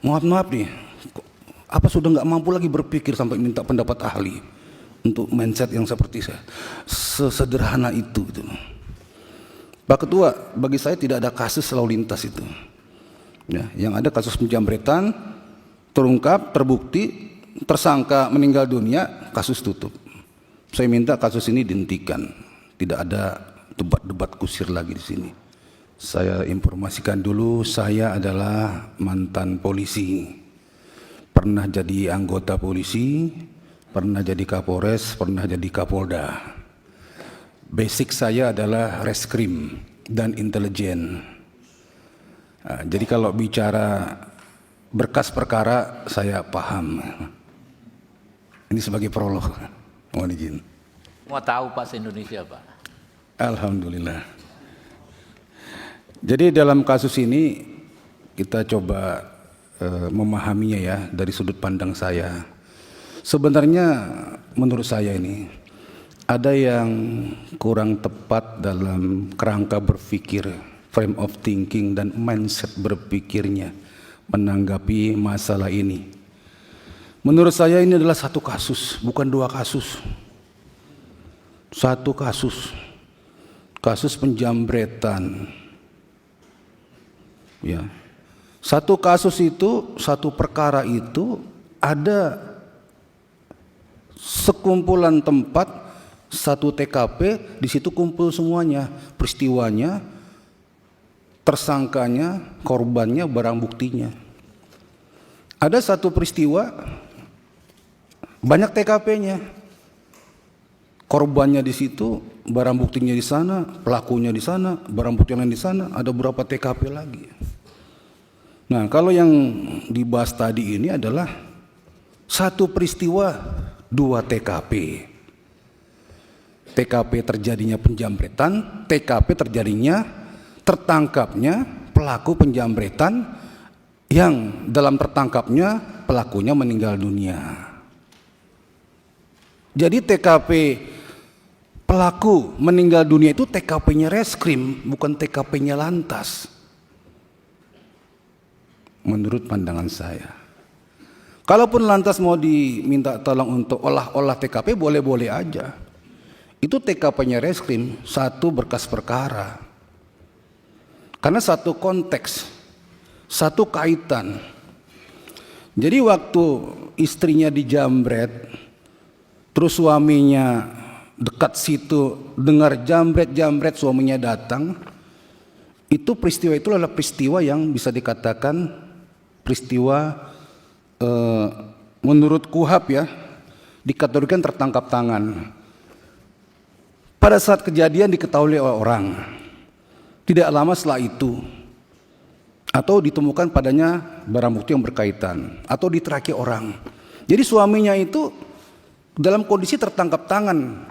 Maaf nih, apa sudah nggak mampu lagi berpikir sampai minta pendapat ahli untuk mindset yang seperti saya? Sesederhana itu gitu. Pak Ketua, bagi saya tidak ada kasus lalu lintas itu. Ya, yang ada kasus penjamretan, terungkap, terbukti, tersangka meninggal dunia, kasus tutup. Saya minta kasus ini dihentikan. Tidak ada debat-debat kusir lagi di sini. Saya informasikan dulu, saya adalah mantan polisi. Pernah jadi anggota polisi, pernah jadi Kapolres, pernah jadi Kapolda. Basic saya adalah reskrim dan intelijen. Nah, jadi kalau bicara berkas perkara saya paham. Ini sebagai prolog. Mohon izin. Mau tahu Pak se-Indonesia Pak? Alhamdulillah. Jadi dalam kasus ini kita coba memahaminya ya dari sudut pandang saya. Sebenarnya menurut saya ini ada yang kurang tepat dalam kerangka berpikir, frame of thinking dan mindset berpikirnya menanggapi masalah ini. Menurut saya ini adalah satu kasus, bukan dua kasus. Satu kasus. Kasus penjambretan. Ya. Satu kasus itu, satu perkara itu ada sekumpulan tempat, satu TKP, di situ kumpul semuanya, peristiwanya, tersangkanya, korbannya, barang buktinya. Ada satu peristiwa, banyak TKP-nya, korbannya di situ, barang buktinya di sana, pelakunya di sana, barang bukti lain di sana, ada berapa TKP lagi. Nah, kalau yang dibahas tadi ini adalah satu peristiwa, dua TKP. TKP terjadinya penjambretan, TKP terjadinya tertangkapnya pelaku penjambretan yang dalam tertangkapnya pelakunya meninggal dunia. Jadi TKP pelaku meninggal dunia itu TKP-nya reskrim, bukan TKP-nya lantas. Menurut pandangan saya. Kalaupun lantas mau diminta tolong untuk olah TKP, boleh-boleh aja. Itu TKP-nya reskrim, satu berkas perkara. Karena satu konteks, satu kaitan. Jadi waktu istrinya dijambret, terus suaminya dekat situ dengar jambret suaminya datang, itu peristiwa itu adalah peristiwa yang bisa dikatakan peristiwa menurut KUHAP ya, dikategorikan tertangkap tangan. Pada saat kejadian diketahui oleh orang, tidak lama setelah itu, atau ditemukan padanya barang bukti yang berkaitan, atau diteraki orang. Jadi suaminya itu dalam kondisi tertangkap tangan,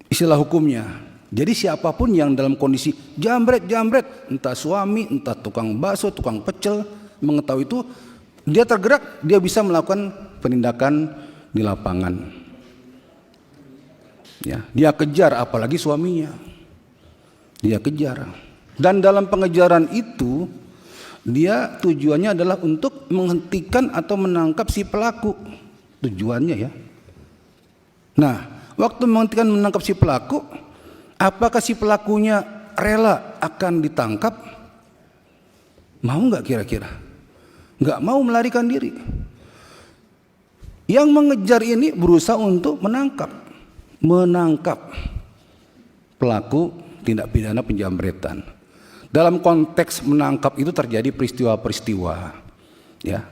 istilah hukumnya. Jadi siapapun yang dalam kondisi jambret, entah suami, entah tukang bakso, tukang pecel, mengetahui itu, dia tergerak, dia bisa melakukan penindakan di lapangan. Ya, dia kejar, apalagi suaminya. Dia kejar. Dan dalam pengejaran itu, dia tujuannya adalah untuk menghentikan atau menangkap si pelaku. Tujuannya ya. Nah, waktu menghentikan menangkap si pelaku, apakah si pelakunya rela akan ditangkap? Mau nggak kira-kira? Nggak mau melarikan diri. Yang mengejar ini berusaha untuk menangkap pelaku tindak pidana penjambretan. Dalam konteks menangkap itu terjadi peristiwa-peristiwa, ya,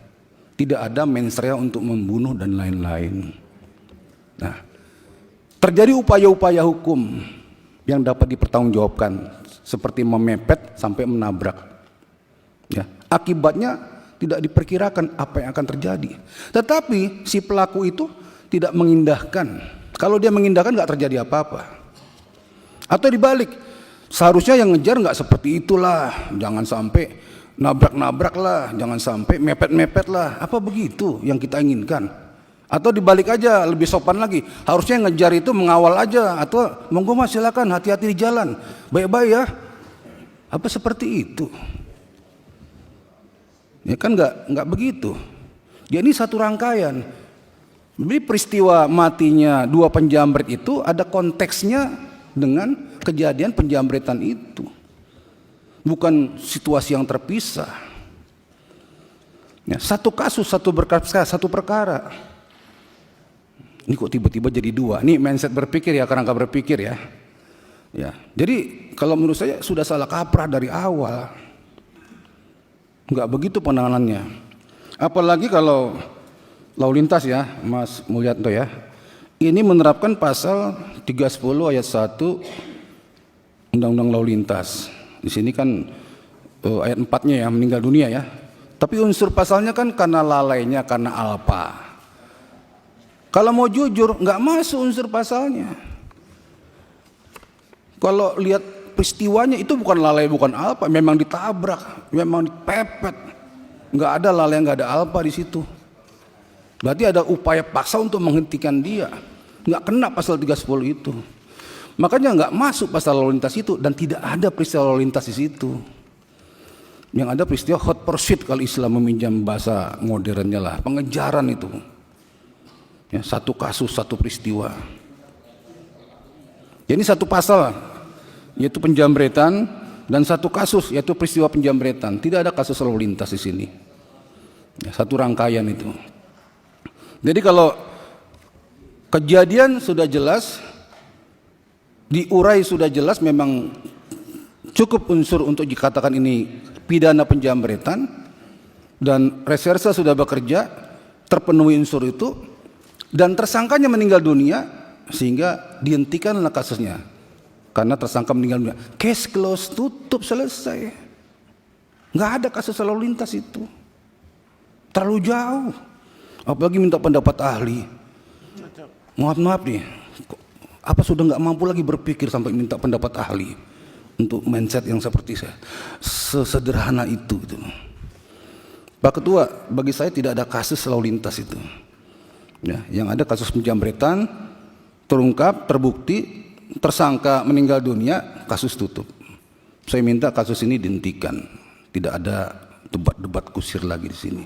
tidak ada mens rea untuk membunuh dan lain-lain. Nah, terjadi upaya-upaya hukum yang dapat dipertanggungjawabkan, seperti memepet sampai menabrak. Ya, akibatnya tidak diperkirakan apa yang akan terjadi. Tetapi si pelaku itu tidak mengindahkan. Kalau dia mengindahkan nggak terjadi apa-apa. Atau dibalik, seharusnya yang ngejar nggak seperti itulah. Jangan sampai nabrak-nabrak lah, jangan sampai mepet-mepet lah. Apa begitu yang kita inginkan? Atau dibalik aja, lebih sopan lagi. Harusnya yang ngejar itu mengawal aja, atau monggo mas silakan, hati-hati di jalan, baik-baik ya. Apa seperti itu? Ya kan nggak begitu. Ya ini satu rangkaian. Jadi peristiwa matinya dua penjamret itu ada konteksnya dengan kejadian penjamretan itu. Bukan situasi yang terpisah. Ya, satu kasus, satu perkara. Ini kok tiba-tiba jadi dua? Ini mindset berpikir ya, kerangka berpikir ya. Ya, jadi kalau menurut saya sudah salah kaprah dari awal. Enggak begitu penanganannya. Apalagi kalau lalu lintas ya, Mas Mulyanto ya. Ini menerapkan pasal 310 ayat 1 Undang-Undang Lalu Lintas. Di sini kan ayat 4-nya ya, meninggal dunia ya. Tapi unsur pasalnya kan karena lalainya, karena alpa. Kalau mau jujur, nggak masuk unsur pasalnya. Kalau lihat peristiwanya itu bukan lalai, bukan alpa, memang ditabrak, memang dipepet. Nggak ada lalai, nggak ada alpa di situ. Berarti ada upaya paksa untuk menghentikan dia. Nggak kena pasal 310 itu. Makanya nggak masuk pasal lalu lintas itu dan tidak ada peristiwa lalu lintas di situ. Yang ada peristiwa hot pursuit kalau Islam meminjam bahasa modernnya lah, pengejaran itu. Ya, satu kasus, satu peristiwa. Jadi satu pasal yaitu penjamretan dan satu kasus yaitu peristiwa penjamretan. Tidak ada kasus lalu lintas di sini. Ya, satu rangkaian itu. Jadi kalau kejadian sudah jelas, diurai sudah jelas, memang cukup unsur untuk dikatakan ini pidana penjamretan dan reserse sudah bekerja, terpenuhi unsur itu dan tersangkanya meninggal dunia sehingga dihentikanlah kasusnya karena tersangka meninggal dunia. Case close, tutup, selesai. Nggak ada kasus lalu lintas itu, terlalu jauh. Apalagi minta pendapat ahli. Maaf nih, apa sudah nggak mampu lagi berpikir sampai minta pendapat ahli untuk mindset yang seperti saya, sesederhana itu gitu. Pak Ketua, bagi saya tidak ada kasus lalu lintas itu. Ya, yang ada kasus penjamretan, terungkap, terbukti, tersangka meninggal dunia, kasus tutup. Saya minta kasus ini dihentikan, tidak ada debat-debat kusir lagi di sini.